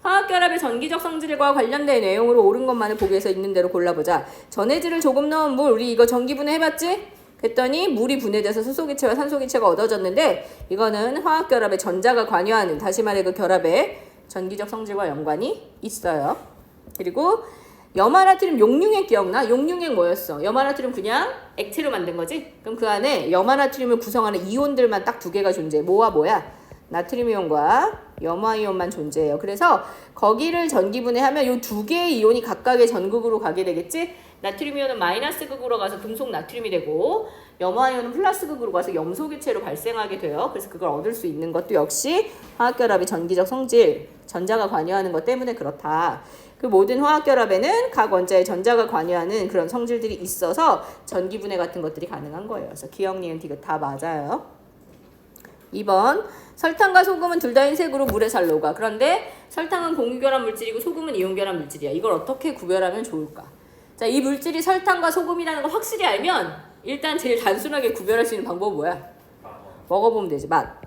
화학결합의 전기적 성질과 관련된 내용으로 옳은 것만을 보기에서 있는 대로 골라보자. 전해질을 조금 넣은 물, 우리 이거 전기분해 해봤지? 그랬더니 물이 분해돼서 수소기체와 산소기체가 얻어졌는데 이거는 화학결합의 전자가 관여하는, 다시 말해 그 결합의 전기적 성질과 연관이 있어요. 그리고 염화나트륨 용융액 기억나? 용융액 뭐였어? 염화나트륨 그냥 액체로 만든 거지? 그럼 그 안에 염화나트륨을 구성하는 이온들만 딱 두 개가 존재해. 뭐와 뭐야? 나트륨 이온과 염화 이온만 존재해요. 그래서 거기를 전기분해하면 이 두 개의 이온이 각각의 전극으로 가게 되겠지? 나트륨 이온은 마이너스 극으로 가서 금속 나트륨이 되고 염화 이온은 플러스 극으로 가서 염소기체로 발생하게 돼요. 그래서 그걸 얻을 수 있는 것도 역시 화학결합의 전기적 성질, 전자가 관여하는 것 때문에 그렇다. 그 모든 화학결합에는 각 원자의 전자가 관여하는 그런 성질들이 있어서 전기분해 같은 것들이 가능한 거예요. 그래서 기억, 니은, 디귿 다 맞아요. 2번 설탕과 소금은 둘 다 흰색으로 물에 잘 녹아. 그런데 설탕은 공유결합 물질이고 소금은 이온결합 물질이야. 이걸 어떻게 구별하면 좋을까? 자, 이 물질이 설탕과 소금이라는 거 확실히 알면 일단 제일 단순하게 구별할 수 있는 방법은 뭐야? 먹어보면 되지. 맛.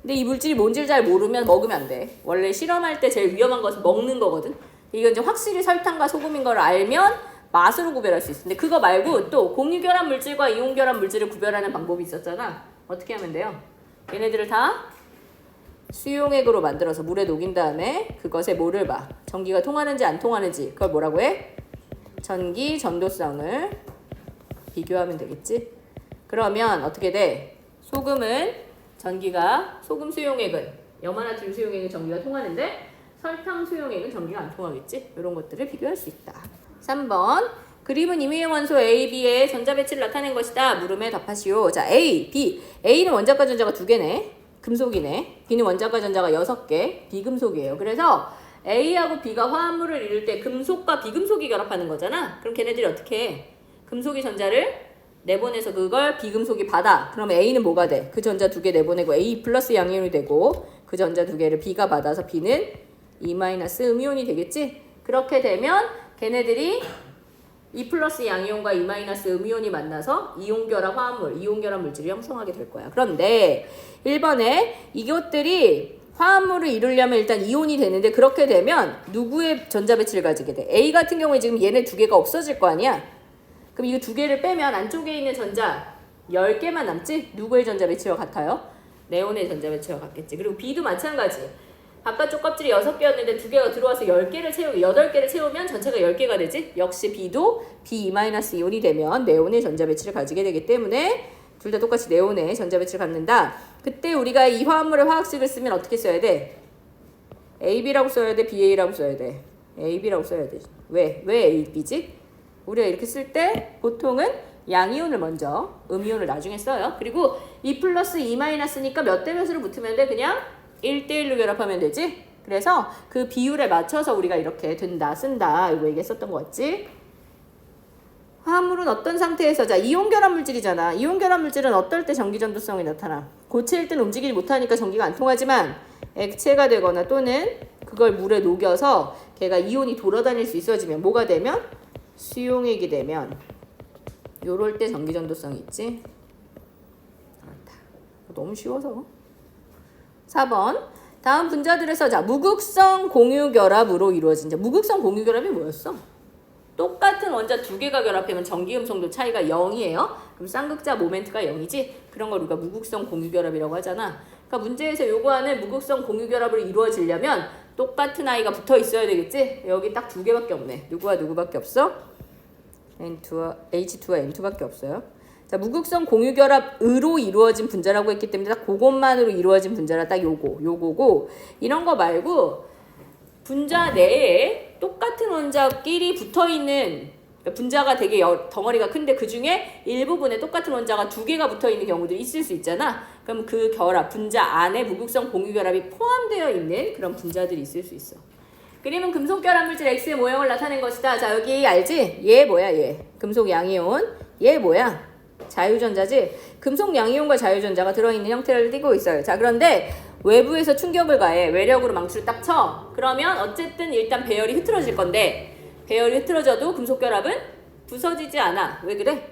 근데 이 물질이 뭔지를 잘 모르면 먹으면 안 돼. 원래 실험할 때 제일 위험한 것은 먹는 거거든. 이건 이제 확실히 설탕과 소금인 걸 알면 맛으로 구별할 수 있어. 근데 그거 말고 또 공유결합 물질과 이온결합 물질을 구별하는 방법이 있었잖아. 어떻게 하면 돼요? 얘네들을 다 수용액으로 만들어서 물에 녹인 다음에 그것에 뭐를 봐? 전기가 통하는지 안 통하는지. 그걸 뭐라고 해? 전기 전도성을 비교하면 되겠지? 그러면 어떻게 돼? 소금은 전기가, 소금 수용액은, 염화나트륨 수용액은 전기가 통하는데 설탕 수용액은 전기가 안 통하겠지? 이런 것들을 비교할 수 있다. 3번 그림은 임의의 원소 A, B의 전자 배치를 나타낸 것이다. 물음에 답하시오. 자, A, B. A는 원자과 전자가 2개네. 금속이네. B는 원자과 전자가 6개. 비금속이에요. 그래서 A하고 B가 화합물을 이룰 때 금속과 비금속이 결합하는 거잖아. 그럼 걔네들이 어떻게 해? 금속이 전자를 내보내서 그걸 비금속이 받아. 그럼 A는 뭐가 돼? 그 전자 2개 내보내고 A 플러스 양이온이 되고 그 전자 2개를 B가 받아서 B는 E 마이너스 음이온이 되겠지? 그렇게 되면 걔네들이 E 플러스 양이온과 E 마이너스 음이온이 만나서 이온결합 화합물, 이온결합 물질을 형성하게 될 거야. 그런데 1번에 이것들이 화합물을 이루려면 일단 이온이 되는데 그렇게 되면 누구의 전자 배치를 가지게 돼? A 같은 경우에 지금 얘네 2개가 없어질 거 아니야? 그럼 이거 2개를 빼면 안쪽에 있는 전자 10개만 남지? 누구의 전자 배치와 같아요? 네온의 전자 배치와 같겠지. 그리고 B도 마찬가지. 바깥쪽 껍질이 6개였는데 2개가 들어와서 10개를 채우고 8개를 채우면 전체가 10개가 되지? 역시 B도 B-이온이 되면 네온의 전자 배치를 가지게 되기 때문에 둘 다 똑같이 네온의 전자 배치를 갖는다. 그때 우리가 이 화합물의 화학식을 쓰면 어떻게 써야 돼? AB라고 써야 돼? BA라고 써야 돼? AB라고 써야 돼. 왜 AB지? 우리가 이렇게 쓸 때 보통은 양이온을 먼저, 음이온을 나중에 써요. 그리고 E 플러스 E 마이너스니까 몇 대 몇으로 붙으면 돼? 그냥 1대1로 결합하면 되지? 그래서 그 비율에 맞춰서 우리가 이렇게 된다, 쓴다 이거 얘기했었던 거 같지? 화합물은 어떤 상태에서, 자, 이온결합 물질이잖아. 이온결합 물질은 어떨 때 전기전도성이 나타나? 고체일 때는 움직이지 못하니까 전기가 안 통하지만 액체가 되거나 또는 그걸 물에 녹여서 걔가 이온이 돌아다닐 수 있어지면 뭐가 되면? 수용액이 되면 요럴 때 전기전도성이 있지? 그렇다. 너무 쉬워서. 4번 다음 분자들에서 자 무극성 공유결합으로 이루어진 자 무극성 공유결합이 뭐였어? 똑같은 원자 2개가 결합하면 전기음성도 차이가 0이에요. 그럼 쌍극자 모멘트가 0이지? 그런 걸 우리가 무극성 공유결합이라고 하잖아. 그러니까 문제에서 요구하는 무극성 공유결합으로 이루어지려면 똑같은 아이가 붙어 있어야 되겠지? 여기 딱 2개밖에 없네. 누구와 누구밖에 없어? H2와 N2밖에 없어요. 자, 무극성 공유결합으로 이루어진 분자라고 했기 때문에 딱 그것만으로 이루어진 분자라 딱 요거고 이런 거 말고 분자 내에 똑같은 원자끼리 붙어있는 분자가 되게 덩어리가 큰데 그 중에 일부분에 똑같은 원자가 2개가 붙어있는 경우들이 있을 수 있잖아. 그럼 그 결합, 분자 안에 무극성 공유결합이 포함되어 있는 그런 분자들이 있을 수 있어. 그림은 금속 결합물질 X의 모형을 나타낸 것이다. 자, 여기 알지? 얘 뭐야 얘? 금속 양이온. 얘 뭐야? 자유전자지? 금속 양이온과 자유전자가 들어있는 형태를 띠고 있어요. 자, 그런데 외부에서 충격을 가해. 외력으로 망치를 딱 쳐. 그러면 어쨌든 일단 배열이 흐트러질 건데 배열이 흐트러져도 금속 결합은 부서지지 않아. 왜 그래?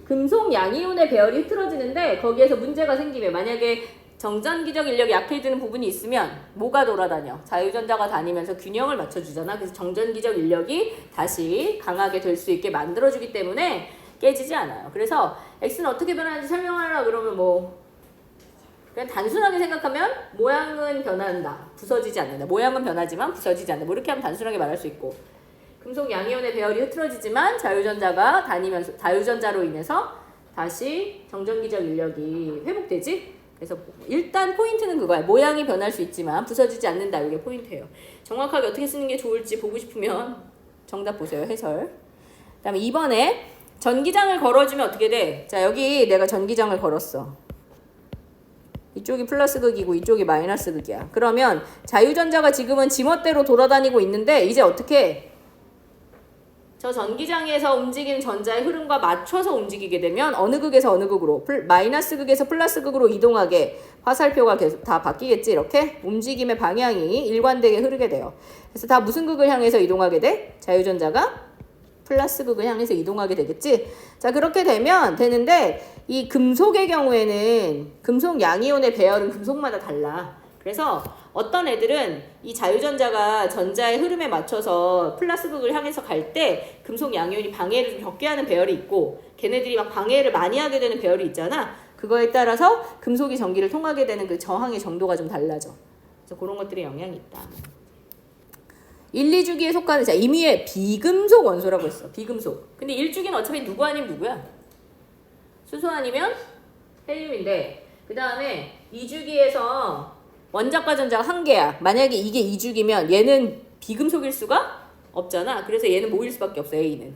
금속 양이온의 배열이 흐트러지는데 거기에서 문제가 생기면 만약에 정전기적 인력이 약해지는 부분이 있으면 뭐가 돌아다녀? 자유전자가 다니면서 균형을 맞춰주잖아. 그래서 정전기적 인력이 다시 강하게 될 수 있게 만들어주기 때문에 깨지지 않아요. 그래서 X는 어떻게 변하는지 설명하라 그러면 뭐 그냥 단순하게 생각하면 모양은 변한다. 부서지지 않는다. 모양은 변하지만 부서지지 않는다. 뭐 이렇게 하면 단순하게 말할 수 있고 금속 양이온의 배열이 흐트러지지만 자유전자가 다니면서 자유전자로 인해서 다시 정전기적 인력이 회복되지? 그래서 일단 포인트는 그거야. 모양이 변할 수 있지만 부서지지 않는다. 이게 포인트예요. 정확하게 어떻게 쓰는 게 좋을지 보고 싶으면 정답 보세요. 해설. 그 다음에 2번에 전기장을 걸어주면 어떻게 돼? 자, 여기 내가 전기장을 걸었어. 이쪽이 플러스 극이고 이쪽이 마이너스 극이야. 그러면 자유전자가 지금은 지멋대로 돌아다니고 있는데 이제 어떻게 저 전기장에서 움직이는 전자의 흐름과 맞춰서 움직이게 되면 어느 극에서 어느 극으로 마이너스 극에서 플러스 극으로 이동하게 화살표가 계속 다 바뀌겠지. 이렇게 움직임의 방향이 일관되게 흐르게 돼요. 그래서 다 무슨 극을 향해서 이동하게 돼? 자유전자가 플러스 극을 향해서 이동하게 되겠지. 자, 그렇게 되면 되는데 이 금속의 경우에는 금속 양이온의 배열은 금속마다 달라. 그래서 어떤 애들은 이 자유전자가 전자의 흐름에 맞춰서 플러스 극을 향해서 갈 때 금속 양이온이 방해를 좀 적게 하는 배열이 있고 걔네들이 막 방해를 많이 하게 되는 배열이 있잖아. 그거에 따라서 금속이 전기를 통하게 되는 그 저항의 정도가 좀 달라져. 그래서 그런 것들에 영향이 있다. 1, 2주기에 속하는 자 임의의 비금속 원소라고 했어. 비금속. 근데 1주기는 어차피 누구 아니면 누구야? 수소 아니면 헬륨인데 그 다음에 2주기에서 원자과 전자가 한 개야. 만약에 이게 2주기면 얘는 비금속일 수가 없잖아. 그래서 얘는 뭐일 수밖에 없어. A는.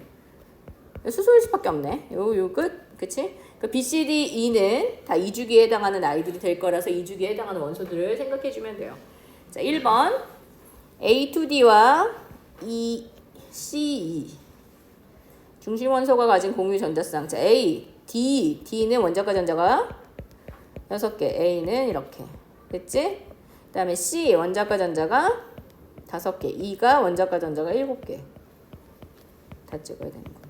수소일 수밖에 없네. 요 끝. 그치? 그 B, C, D, E는 다 2주기에 해당하는 아이들이 될 거라서 2주기에 해당하는 원소들을 생각해주면 돼요. 자, 1번 A2D와 CE 중심 원소가 가진 공유 전자쌍. 자, A, D, D는 원자과 전자가 6개, A는 이렇게. 됐지? 그 다음에 C, 원자과 전자가 5개, E가 원자과 전자가 7개. 다 찍어야 되는 거.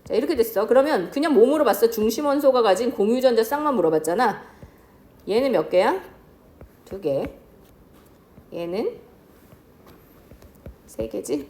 자, 이렇게 됐어. 그러면 그냥 뭐 물어봤어? 중심 원소가 가진 공유 전자 쌍만 물어봤잖아. 얘는 몇 개야? 2개. 얘는 3개지?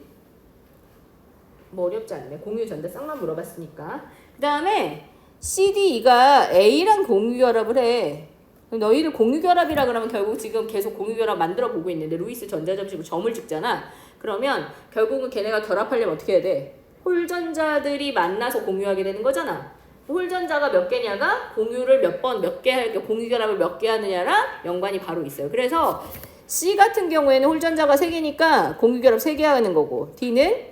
뭐 어렵지 않네. 공유 전자 쌍만 물어봤으니까. 그 다음에 CDE가 A랑 공유 결합을 해. 너희들 공유 결합이라 그러면 결국 지금 계속 공유 결합 만들어 보고 있는데 루이스 전자점식으로 점을 찍잖아. 그러면 결국은 걔네가 결합하려면 어떻게 해야 돼? 홀전자들이 만나서 공유하게 되는 거잖아. 홀전자가 몇 개냐가 공유를 몇 번 몇 개 할 때 공유 결합을 몇 개 하느냐랑 연관이 바로 있어요. 그래서 C 같은 경우에는 홀전자가 3개니까 공유 결합 3개 하는 거고 D는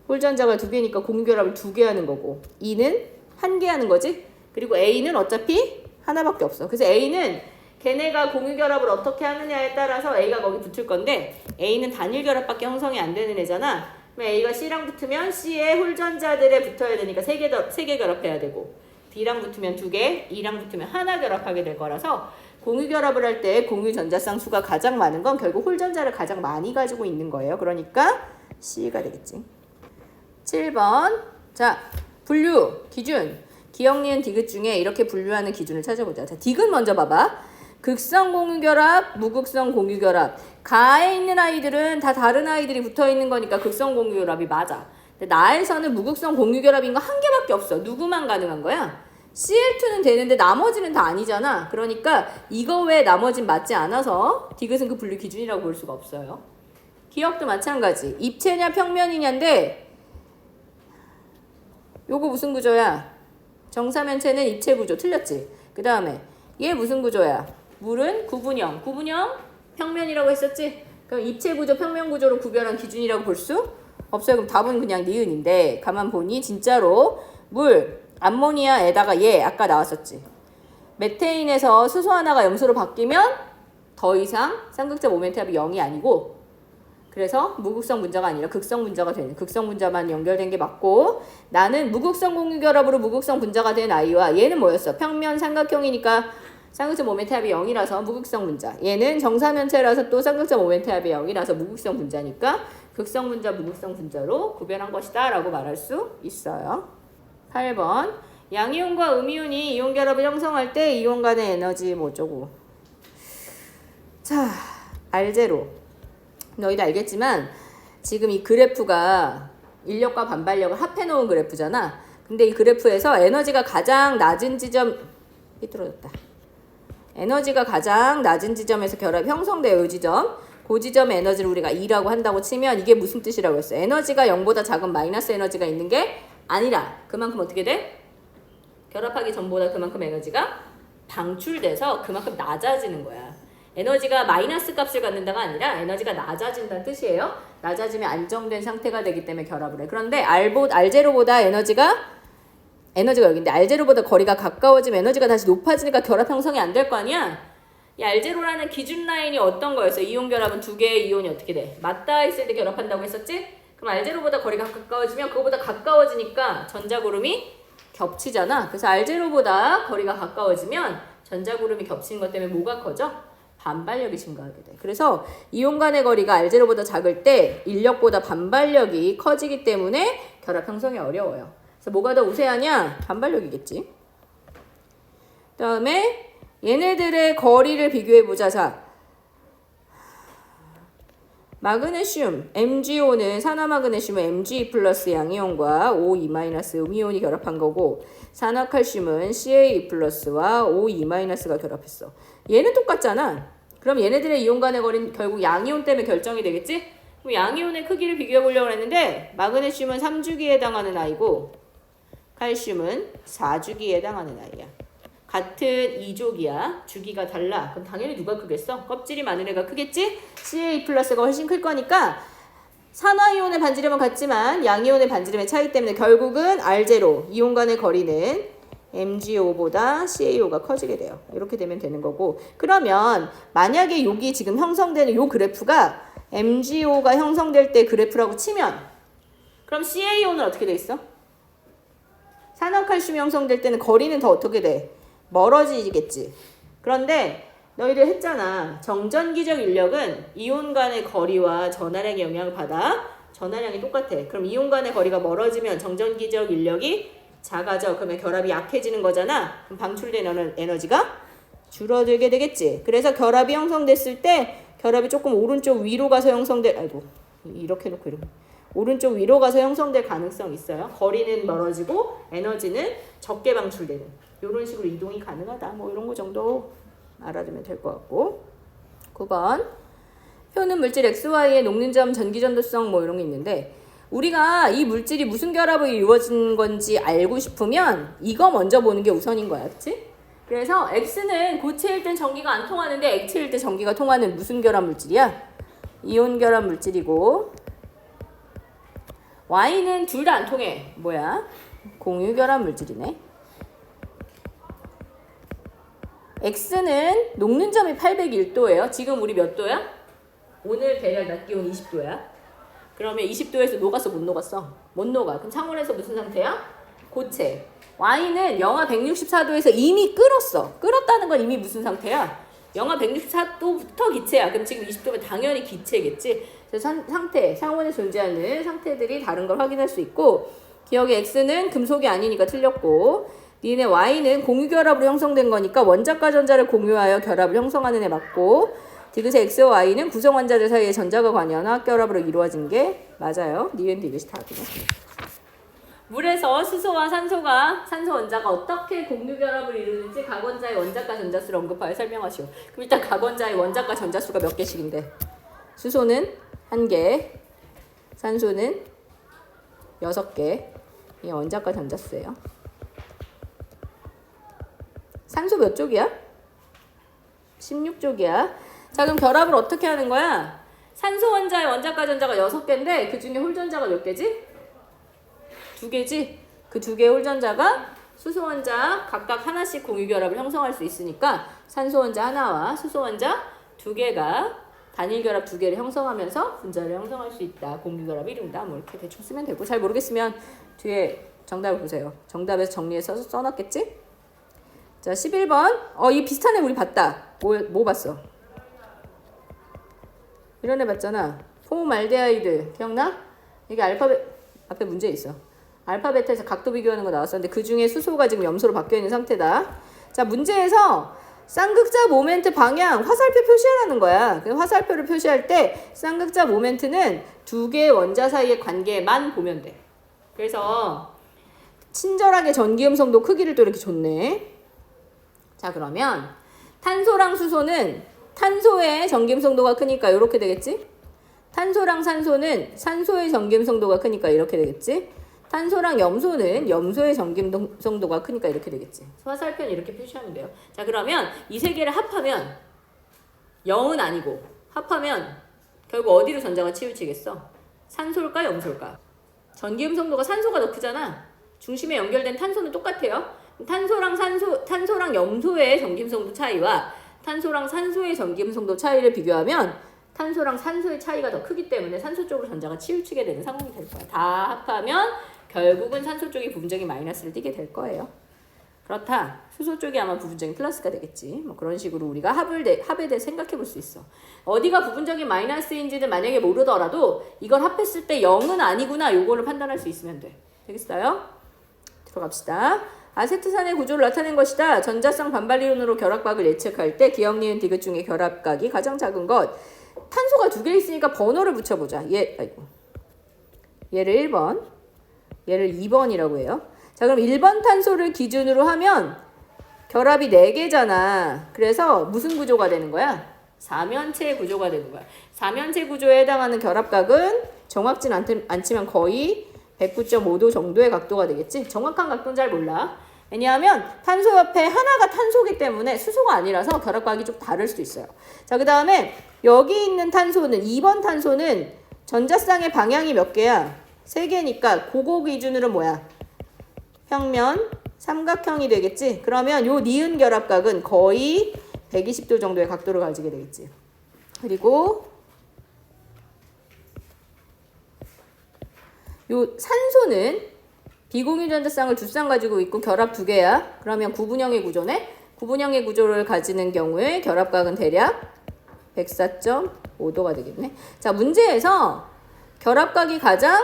홀전자가 2개니까 공유 결합을 2개 하는 거고 E는 1개 하는 거지. 그리고 A는 어차피 하나밖에 없어. 그래서 A는 걔네가 공유 결합을 어떻게 하느냐에 따라서 A가 거기 붙을 건데 A는 단일 결합밖에 형성이 안 되는 애잖아. 그럼 A가 C랑 붙으면 C의 홀전자들에 붙어야 되니까 3개 결합해야 되고 D랑 붙으면 2개, E랑 붙으면 하나 결합하게 될 거라서 공유 결합을 할 때 공유 전자쌍 수가 가장 많은 건 결국 홀전자를 가장 많이 가지고 있는 거예요. 그러니까 C가 되겠지. 7번. 자, 분류 기준. 기억, 니은, 디귿 중에 이렇게 분류하는 기준을 찾아보자. 자, 디귿 먼저 봐봐. 극성 공유결합, 무극성 공유결합. 가에 있는 아이들은 다 다른 아이들이 붙어있는 거니까 극성 공유결합이 맞아. 근데 나에서는 무극성 공유결합인 거 한 개밖에 없어. 누구만 가능한 거야? Cl2는 되는데 나머지는 다 아니잖아. 그러니까 이거 외에 나머진 맞지 않아서 디귿은 그 분류 기준이라고 볼 수가 없어요. 기억도 마찬가지. 입체냐 평면이냐인데 요거 무슨 구조야? 정사면체는 입체 구조. 틀렸지? 그 다음에 얘 무슨 구조야? 물은 구분형. 구분형 평면이라고 했었지? 그럼 입체 구조, 평면 구조로 구별한 기준이라고 볼 수 없어요. 그럼 답은 그냥 니은인데 가만 보니 진짜로 물, 암모니아에다가 얘 아까 나왔었지. 메테인에서 수소 하나가 염소로 바뀌면 더 이상 쌍극자 모멘트 합이 0이 아니고 그래서 무극성 분자가 아니라 극성 분자가 되는 극성 분자만 연결된 게 맞고 나는 무극성 공유결합으로 무극성 분자가 된 아이와 얘는 뭐였어? 평면 삼각형이니까 쌍극자 모멘트 합이 0이라서 무극성 분자. 얘는 정사면체라서 또 쌍극자 모멘트 합이 0이라서 무극성 분자니까 극성 분자, 무극성 분자로 구별한 것이다 라고 말할 수 있어요. 8번. 양이온과 음이온이 이온 결합을 형성할 때 이온 간의 에너지 뭐 어쩌고. 자, 알제로. 너희도 알겠지만 지금 이 그래프가 인력과 반발력을 합해 놓은 그래프잖아. 근데 이 그래프에서 에너지가 가장 낮은 지점 삐뚤어졌다. 에너지가 가장 낮은 지점에서 결합이 형성돼요. 이 지점. 그 지점의 에너지를 우리가 E라고 한다고 치면 이게 무슨 뜻이라고 했어요? 에너지가 0보다 작은 마이너스 에너지가 있는 게 아니라 그만큼 어떻게 돼? 결합하기 전보다 그만큼 에너지가 방출돼서 그만큼 낮아지는 거야. 에너지가 마이너스 값을 갖는다가 아니라 에너지가 낮아진다는 뜻이에요. 낮아지면 안정된 상태가 되기 때문에 결합을 해. 그런데 R제로보다 에너지가 여기인데 R제로보다 거리가 가까워지면 에너지가 다시 높아지니까 결합 형성이 안 될 거 아니야? 이 R제로라는 기준 라인이 어떤 거였어? 이온 결합은 두 개의 이온이 어떻게 돼? 맞닿아 있을 때 결합한다고 했었지? 그럼 R제로보다 거리가 가까워지면 그거보다 가까워지니까 전자구름이 겹치잖아. 그래서 R제로보다 거리가 가까워지면 전자구름이 겹치는 것 때문에 뭐가 커져? 반발력이 증가하게 돼. 그래서 이온 간의 거리가 R제로보다 작을 때 인력보다 반발력이 커지기 때문에 결합 형성이 어려워요. 그래서 뭐가 더 우세하냐? 반발력이겠지. 그 다음에 얘네들의 거리를 비교해보자. 자, 마그네슘, MgO는 산화마그네슘은 Mg 플러스 양이온과 O2 마이너스 음이온이 결합한 거고 산화칼슘은 Ca 플러스와 O2 마이너스가 결합했어. 얘는 똑같잖아. 그럼 얘네들의 이온 간의 거리는 결국 양이온 때문에 결정이 되겠지? 그럼 양이온의 크기를 비교해 보려고 했는데 마그네슘은 3주기에 해당하는 아이고 칼슘은 4주기에 해당하는 아이야. 같은 2족이야. 주기가 달라. 그럼 당연히 누가 크겠어? 껍질이 많은 애가 크겠지? Ca 플러스가 훨씬 클 거니까 산화이온의 반지름은 같지만 양이온의 반지름의 차이 때문에 결국은 R제로 이온 간의 거리는 MgO보다 CaO가 커지게 돼요. 이렇게 되면 되는 거고 그러면 만약에 여기 지금 형성되는 요 그래프가 MgO가 형성될 때 그래프라고 치면 그럼 CaO는 어떻게 돼 있어? 산화칼슘이 형성될 때는 거리는 더 어떻게 돼? 멀어지겠지. 그런데 너희들 했잖아. 정전기적 인력은 이온 간의 거리와 전하량의 영향을 받아 전하량이 똑같아. 그럼 이온 간의 거리가 멀어지면 정전기적 인력이 작아져. 그러면 결합이 약해지는 거잖아. 그럼 방출된 에너지가 줄어들게 되겠지. 그래서 결합이 형성됐을 때 결합이 조금 오른쪽 위로 가서 이렇게 놓고 오른쪽 위로 가서 형성될 가능성이 있어요. 거리는 멀어지고 에너지는 적게 방출되는 이런 식으로 이동이 가능하다. 뭐 이런 거 정도 알아두면 될 것 같고 9번 표는 물질 XY의 녹는점, 전기전도성 뭐 이런 게 있는데 우리가 이 물질이 무슨 결합을 이루어진 건지 알고 싶으면 이거 먼저 보는 게 우선인 거야. 그치? 그래서 X는 고체일 땐 전기가 안 통하는데 액체일 때 전기가 통하는 무슨 결합 물질이야? 이온 결합 물질이고 Y는 둘 다 안 통해. 뭐야? 공유 결합 물질이네. X는 녹는 점이 801도예요. 지금 우리 몇 도야? 오늘 대략 낮 기온 20도야. 그러면 20도에서 녹았어? 못 녹았어? 못 녹아. 그럼 창원에서 무슨 상태야? 고체. Y는 영하 164도에서 이미 끓었어. 끓었다는 건 이미 무슨 상태야? 영하 164도부터 기체야. 그럼 지금 20도면 당연히 기체겠지. 그래서 상태, 상온에 존재하는 상태들이 다른 걸 확인할 수 있고 기억에 X는 금속이 아니니까 틀렸고 니네 Y는 공유결합으로 형성된 거니까 원자과 전자를 공유하여 결합을 형성하는 애 맞고 디귿의 X와 Y는 구성 원자들 사이에 전자가 관여한 화학결합으로 이루어진 게 맞아요. 니은 디귿이 답이네. 물에서 수소와 산소 원자가 어떻게 공유결합을 이루는지 각원자의 원자과 전자수를 언급하여 설명하시오. 그럼 일단 각원자의 원자과 전자수가 몇 개씩인데 수소는 1개, 산소는 6개. 이게 원자과 전자수예요. 산소 몇 쪽이야? 16쪽이야. 자, 그럼 결합을 어떻게 하는 거야? 산소 원자의 원자과 전자가 6개인데 그 중에 홀전자가 몇 개지? 2개지? 그 2개의 홀전자가 수소 원자 각각 하나씩 공유결합을 형성할 수 있으니까 산소 원자 하나와 수소 원자 2개가 단일 결합 2개를 형성하면서 분자를 형성할 수 있다. 공유결합을 이룬다. 뭐 이렇게 대충 쓰면 되고 잘 모르겠으면 뒤에 정답을 보세요. 정답에서 정리해서 써놨겠지? 자, 11번. 이 비슷한 애 우리 봤다. 뭐 봤어? 이런 애 봤잖아. 포말데하이드. 기억나? 이게 알파벳 앞에 문제 있어. 알파, 베타에서 각도 비교하는 거 나왔었는데 그 중에 수소가 지금 염소로 바뀌어 있는 상태다. 자, 문제에서 쌍극자 모멘트 방향 화살표 표시하라는 거야. 그 화살표를 표시할 때 쌍극자 모멘트는 두 개의 원자 사이의 관계만 보면 돼. 그래서 친절하게 전기음성도 크기를 또 이렇게 줬네. 자, 그러면 탄소랑 수소는 탄소의 전기음성도가 크니까 이렇게 되겠지? 탄소랑 산소는 산소의 전기음성도가 크니까 이렇게 되겠지? 탄소랑 염소는 염소의 전기음성도가 크니까 이렇게 되겠지. 화살표는 이렇게 표시하면 돼요. 자, 그러면 이 세 개를 합하면 0은 아니고 합하면 결국 어디로 전자가 치우치겠어? 산소일까 염소일까? 전기음성도가 산소가 더 크잖아. 중심에 연결된 탄소는 똑같아요. 탄소랑 염소의 전기음성도 차이와 탄소랑 산소의 전기음성도 차이를 비교하면 탄소랑 산소의 차이가 더 크기 때문에 산소 쪽으로 전자가 치우치게 되는 상황이 될 거야. 다 합하면 결국은 산소 쪽이 부분적인 마이너스를 띠게 될 거예요. 그렇다. 수소 쪽이 아마 부분적인 플러스가 되겠지. 뭐 그런 식으로 우리가 합에 대해 생각해 볼 수 있어. 어디가 부분적인 마이너스인지는 만약에 모르더라도 이걸 합했을 때 0은 아니구나 요거를 판단할 수 있으면 돼. 되겠어요? 들어갑시다. 아세트산의 구조를 나타낸 것이다. 전자쌍 반발이론으로 결합각을 예측할 때 기억, 니은, 디귿 중에 결합각이 가장 작은 것. 탄소가 두 개 있으니까 번호를 붙여보자. 얘를 1번, 얘를 2번이라고 해요. 자, 그럼 1번 탄소를 기준으로 하면 결합이 4개잖아. 그래서 무슨 구조가 되는 거야? 사면체 구조가 되는 거야. 사면체 구조에 해당하는 결합각은 정확진 않지만 거의 109.5도 정도의 각도가 되겠지? 정확한 각도는 잘 몰라. 왜냐하면 탄소 옆에 하나가 탄소기 때문에 수소가 아니라서 결합각이 좀 다를 수도 있어요. 자, 그 다음에 여기 있는 탄소는 2번 탄소는 전자쌍의 방향이 몇 개야? 3개니까 그거 기준으로 뭐야? 평면 삼각형이 되겠지? 그러면 요 니은 결합각은 거의 120도 정도의 각도를 가지게 되겠지. 그리고 요 산소는 비공유 전자쌍을 두 쌍 가지고 있고 결합 2개야. 그러면 구분형의 구조네. 구분형의 구조를 가지는 경우에 결합각은 대략 104.5도가 되겠네. 자, 문제에서 결합각이 가장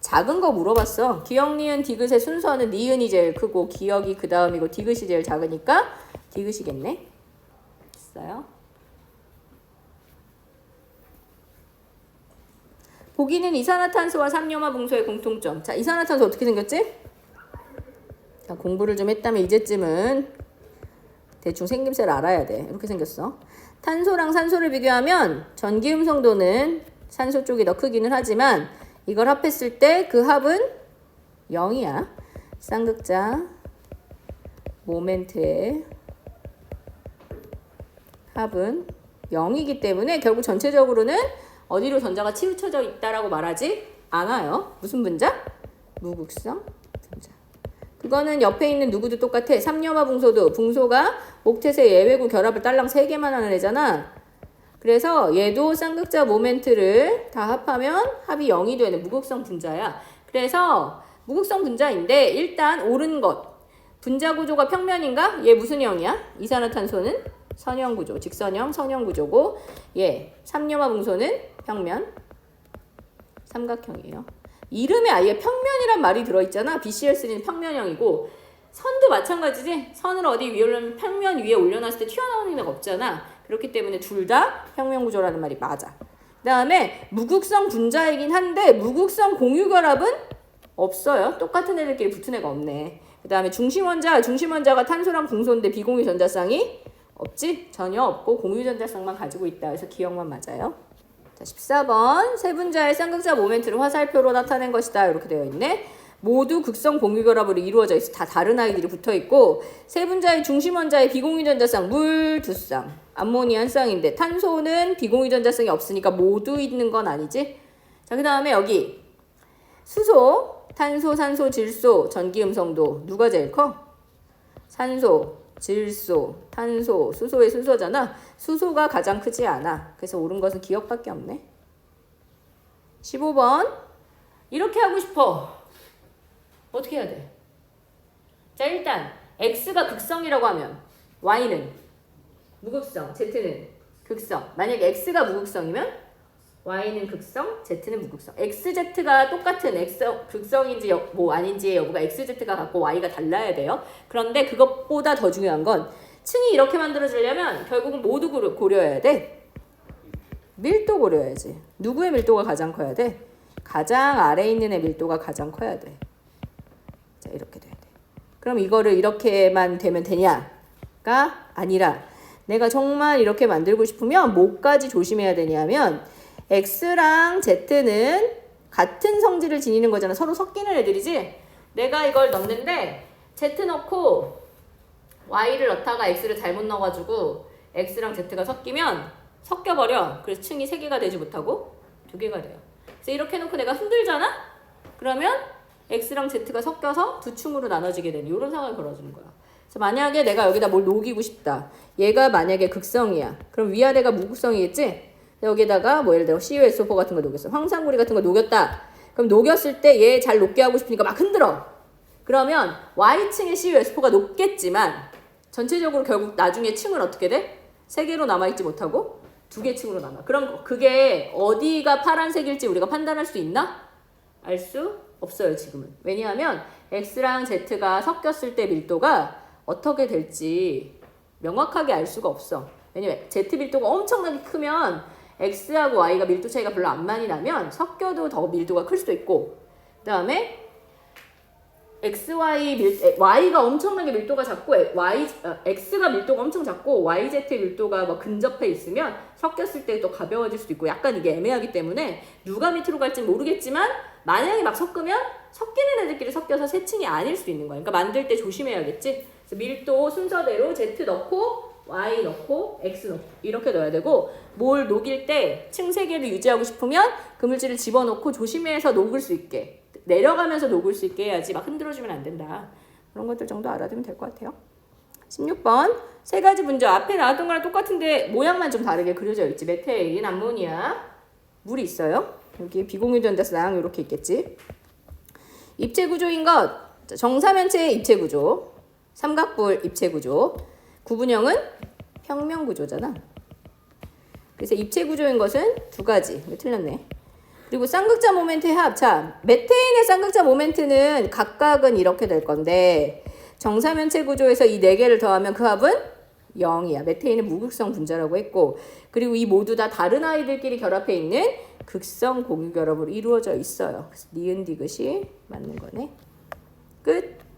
작은 거 물어봤어. 기억, 니은, 디귿의 순서는 니은이 제일 크고 기억이 그 다음이고 디귿이 제일 작으니까 디귿이겠네. 됐어요? 보기는 이산화탄소와 삼염화붕소의 공통점. 자, 이산화탄소 어떻게 생겼지? 자, 공부를 좀 했다면 이제쯤은 대충 생김새를 알아야 돼. 이렇게 생겼어. 탄소랑 산소를 비교하면 전기음성도는 산소 쪽이 더 크기는 하지만 이걸 합했을 때 그 합은 0이야. 쌍극자 모멘트의 합은 0이기 때문에 결국 전체적으로는 어디로 전자가 치우쳐져 있다라고 말하지 않아요. 무슨 분자? 무극성 분자. 그거는 옆에 있는 누구도 똑같아. 삼염화붕소도 붕소가 옥텟의 예외구 결합을 딸랑 3개만 하는 애잖아. 그래서 얘도 쌍극자 모멘트를 다 합하면 합이 0이 되는 무극성 분자야. 그래서 무극성 분자인데 일단 옳은 것. 분자 구조가 평면인가? 얘 무슨 형이야? 이산화탄소는 선형 구조, 직선형, 선형 구조고 얘 삼염화붕소는 평면, 삼각형이에요. 이름에 아예 평면이란 말이 들어있잖아. BCl3는 평면형이고 선도 마찬가지지. 선을 어디 위에 올려면 평면 위에 올려놨을 때 튀어나오는 애가 없잖아. 그렇기 때문에 둘 다 평면 구조라는 말이 맞아. 그 다음에 무극성 분자이긴 한데 무극성 공유결합은 없어요. 똑같은 애들끼리 붙은 애가 없네. 그 다음에 중심원자가 탄소랑 붕소인데 비공유 전자쌍이 없지? 전혀 없고 공유 전자쌍만 가지고 있다. 그래서 기억만 맞아요. 자, 14번 세 분자의 쌍극자 모멘트를 화살표로 나타낸 것이다. 이렇게 되어 있네. 모두 극성 공유결합으로 이루어져 있어. 다 다른 아이들이 붙어있고 세 분자의 중심원자의 비공유 전자쌍 물 2쌍 암모니아 1쌍인데 탄소는 비공유 전자쌍이 없으니까 모두 있는 건 아니지. 자, 그 다음에 여기 수소, 탄소, 산소, 질소, 전기음성도 누가 제일 커? 산소, 질소, 탄소, 수소의 순서잖아. 수소가 가장 크지 않아. 그래서 옳은 것은 기억밖에 없네. 15번 이렇게 하고 싶어. 어떻게 해야 돼? 자, 일단 X가 극성이라고 하면 Y는 무극성, Z는 극성. 만약에 X가 무극성이면 Y는 극성, Z는 무극성. XZ가 똑같은 극성인지 뭐 아닌지의 여부가 XZ가 같고 Y가 달라야 돼요. 그런데 그것보다 더 중요한 건 층이 이렇게 만들어지려면 결국은 모두 고려해야 돼. 밀도 고려해야지. 누구의 밀도가 가장 커야 돼? 가장 아래에 있는 애 밀도가 가장 커야 돼. 자, 이렇게 돼야 돼. 그럼 이거를 이렇게만 되면 되냐가 아니라 내가 정말 이렇게 만들고 싶으면 뭐까지 조심해야 되냐면 X랑 Z는 같은 성질을 지니는 거잖아. 서로 섞이는 애들이지. 내가 이걸 넣는데 Z 넣고 Y를 넣다가 X를 잘못 넣어가지고 X랑 Z가 섞이면 섞여버려. 그래서 층이 3개가 되지 못하고 2개가 돼요. 그래서 이렇게 해놓고 내가 흔들잖아? 그러면 X랑 Z가 섞여서 두 층으로 나눠지게 되는 이런 상황이 벌어지는 거야. 그래서 만약에 내가 여기다 뭘 녹이고 싶다. 얘가 만약에 극성이야. 그럼 위아래가 무극성이겠지? 여기다가 뭐 예를 들어 CuSO4 같은 거 녹였어. 황산구리 같은 거 녹였다. 그럼 녹였을 때 얘 잘 녹게 하고 싶으니까 막 흔들어. 그러면 Y층의 CuSO4가 녹겠지만 전체적으로 결국 나중에 층은 어떻게 돼? 3개로 남아있지 못하고 2개 층으로 남아. 그럼 그게 어디가 파란색일지 우리가 판단할 수 있나? 알 수 없어요 지금은. 왜냐하면 X랑 Z가 섞였을 때 밀도가 어떻게 될지 명확하게 알 수가 없어. 왜냐면 Z 밀도가 엄청나게 크면 X하고 Y가 밀도 차이가 별로 안 많이 나면 섞여도 더 밀도가 클 수도 있고, 그 다음에 Y가 엄청나게 밀도가 작고 X가 밀도가 엄청 작고 YZ의 밀도가 뭐 근접해 있으면 섞였을 때 또 가벼워질 수도 있고 약간 이게 애매하기 때문에 누가 밑으로 갈지 모르겠지만 만약에 막 섞으면 섞이는 애들끼리 섞여서 세 층이 아닐 수 있는 거야. 그러니까 만들 때 조심해야겠지. 그래서 밀도 순서대로 Z 넣고 Y 넣고 X 넣고 이렇게 넣어야 되고, 뭘 녹일 때 층 3개를 유지하고 싶으면 그물질을 집어넣고 조심해서 녹을 수 있게 내려가면서 녹을 수 있게 해야지 막 흔들어주면 안 된다. 그런 것들 정도 알아두면 될 것 같아요. 16번 3가지 분자 앞에 나왔던 거랑 똑같은데 모양만 좀 다르게 그려져 있지. 메테인, 암모니아, 물이 있어요. 여기 비공유전자쌍 이렇게 있겠지. 입체 구조인 것, 정사면체의 입체 구조, 삼각뿔 입체 구조, 구분형은 평면 구조잖아. 그래서 입체 구조인 것은 2가지. 이거 틀렸네. 그리고 쌍극자 모멘트의 합. 자, 메테인의 쌍극자 모멘트는 각각은 이렇게 될 건데 정사면체 구조에서 이 4개를 더하면 그 합은 0이야. 메테인은 무극성 분자라고 했고, 그리고 이 모두 다 다른 아이들끼리 결합해 있는 극성 공유 결합으로 이루어져 있어요. 그래서 니은 디귿이 맞는 거네. 끝.